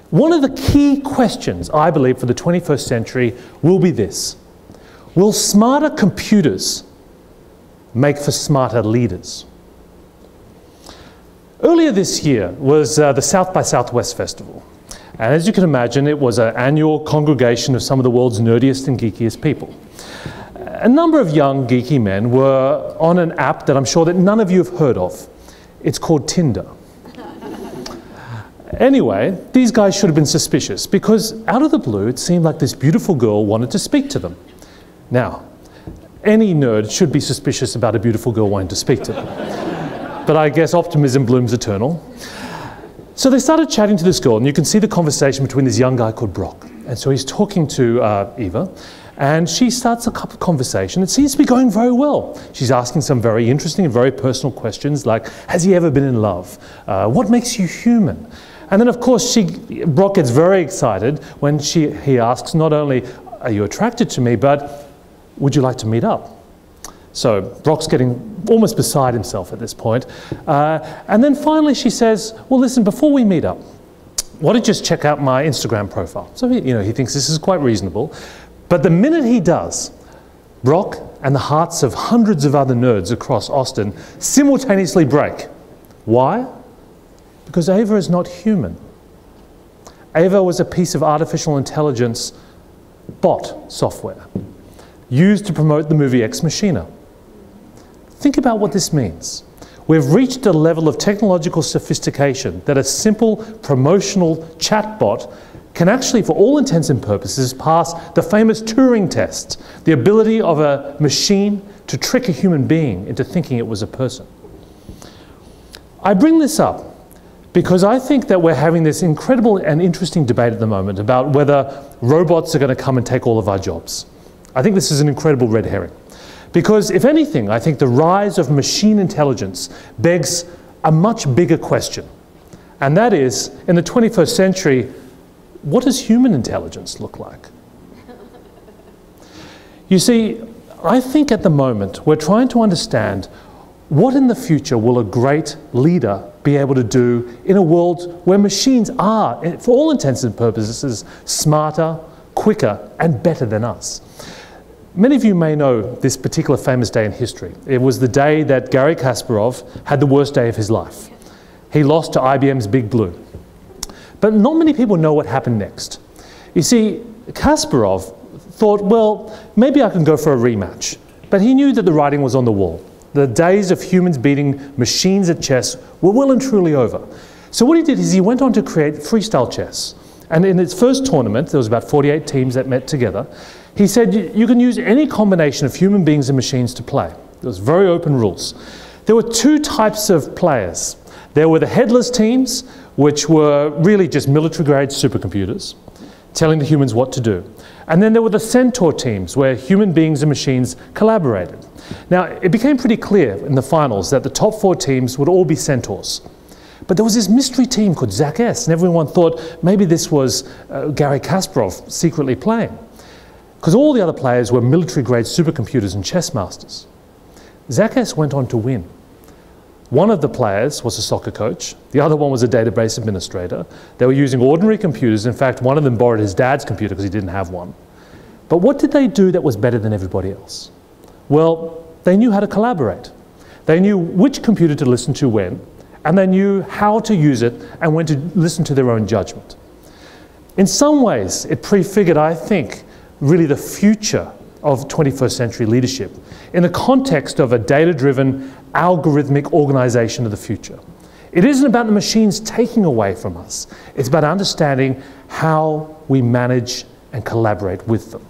One of the key questions, I believe, for the 21st century will be this: will smarter computers make for smarter leaders? Earlier this year was the South by Southwest Festival. And as you can imagine, it was an annual congregation of some of the world's nerdiest and geekiest people. A number of young geeky men were on an app that I'm sure that none of you have heard of. It's called Tinder. Anyway, these guys should have been suspicious because out of the blue it seemed like this beautiful girl wanted to speak to them. Now, any nerd should be suspicious about a beautiful girl wanting to speak to them. But I guess optimism blooms eternal. So they started chatting to this girl, and you can see the conversation between this young guy called Brock. And so he's talking to Eva, and she starts a conversation. It seems to be going very well. She's asking some very interesting and very personal questions like, has he ever been in love? What makes you human? And then of course Brock gets very excited when he asks not only, are you attracted to me, but would you like to meet up? So Brock's getting almost beside himself at this point. And then finally she says, well listen, before we meet up, why don't you just check out my Instagram profile? So he thinks this is quite reasonable. But the minute he does, Brock and the hearts of hundreds of other nerds across Austin simultaneously break. Why? Because Ava is not human. Ava was a piece of artificial intelligence bot software used to promote the movie Ex Machina. Think about what this means. We've reached a level of technological sophistication that a simple promotional chatbot can actually, for all intents and purposes, pass the famous Turing test, the ability of a machine to trick a human being into thinking it was a person. I bring this up because I think that we're having this incredible and interesting debate at the moment about whether robots are going to come and take all of our jobs. I think this is an incredible red herring. Because if anything, I think the rise of machine intelligence begs a much bigger question. And that is, in the 21st century, what does human intelligence look like? You see, I think at the moment we're trying to understand what in the future will a great leader be able to do in a world where machines are, for all intents and purposes, smarter, quicker, and better than us. Many of you may know this particular famous day in history. It was the day that Garry Kasparov had the worst day of his life. He lost to IBM's Big Blue. But not many people know what happened next. You see, Kasparov thought, well, maybe I can go for a rematch. But he knew that the writing was on the wall. The days of humans beating machines at chess were well and truly over. So what he did is he went on to create freestyle chess. And in its first tournament, there was about 48 teams that met together. He said you can use any combination of human beings and machines to play. There was very open rules. There were two types of players. There were the headless teams, which were really just military-grade supercomputers, telling the humans what to do. And then there were the centaur teams, where human beings and machines collaborated. Now, it became pretty clear in the finals that the top 4 teams would all be centaurs. But there was this mystery team called Zach S, and everyone thought maybe this was Garry Kasparov secretly playing, because all the other players were military-grade supercomputers and chess masters. Zach S went on to win. One of the players was a soccer coach, the other one was a database administrator. They were using ordinary computers. In fact, one of them borrowed his dad's computer because he didn't have one. But what did they do that was better than everybody else? Well, they knew how to collaborate. They knew which computer to listen to when, and they knew how to use it and when to listen to their own judgment. In some ways, it prefigured, I think, really the future of 21st century leadership in the context of a data-driven, algorithmic organization of the future. It isn't about the machines taking away from us. It's about understanding how we manage and collaborate with them.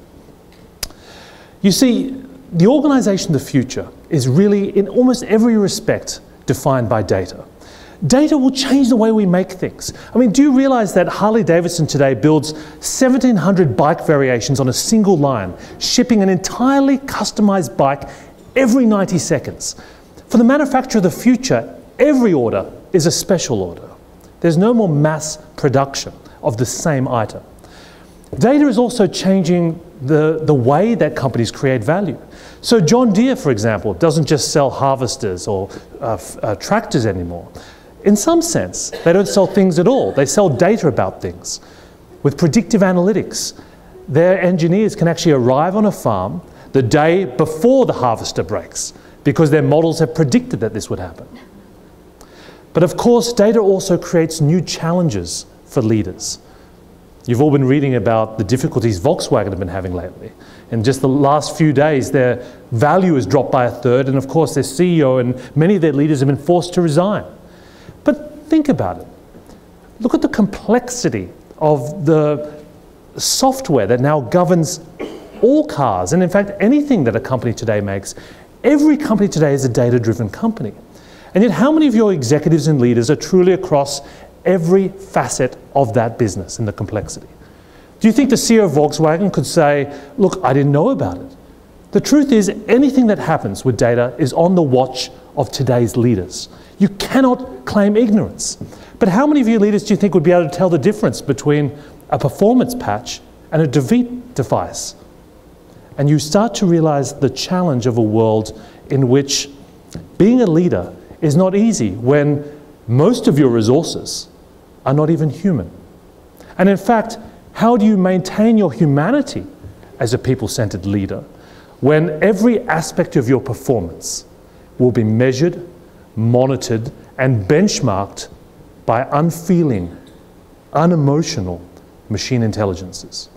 You see, the organization of the future is really, in almost every respect, defined by data. Data will change the way we make things. I mean, do you realize that Harley-Davidson today builds 1,700 bike variations on a single line, shipping an entirely customized bike every 90 seconds? For the manufacturer of the future, every order is a special order. There's no more mass production of the same item. Data is also changing the way that companies create value. So John Deere, for example, doesn't just sell harvesters or tractors anymore. In some sense, they don't sell things at all. They sell data about things. With predictive analytics, their engineers can actually arrive on a farm the day before the harvester breaks because their models have predicted that this would happen. But of course, data also creates new challenges for leaders. You've all been reading about the difficulties Volkswagen have been having lately. In just the last few days, their value has dropped by a third, and of course their CEO and many of their leaders have been forced to resign. But think about it. Look at the complexity of the software that now governs all cars, and in fact anything that a company today makes. Every company today is a data-driven company. And yet how many of your executives and leaders are truly across every facet of that business and the complexity? Do you think the CEO of Volkswagen could say, look, I didn't know about it? The truth is, anything that happens with data is on the watch of today's leaders. You cannot claim ignorance. But how many of your leaders do you think would be able to tell the difference between a performance patch and a defeat device? And you start to realize the challenge of a world in which being a leader is not easy when most of your resources are not even human. And in fact, how do you maintain your humanity as a people-centered leader when every aspect of your performance will be measured, monitored, and benchmarked by unfeeling, unemotional machine intelligences?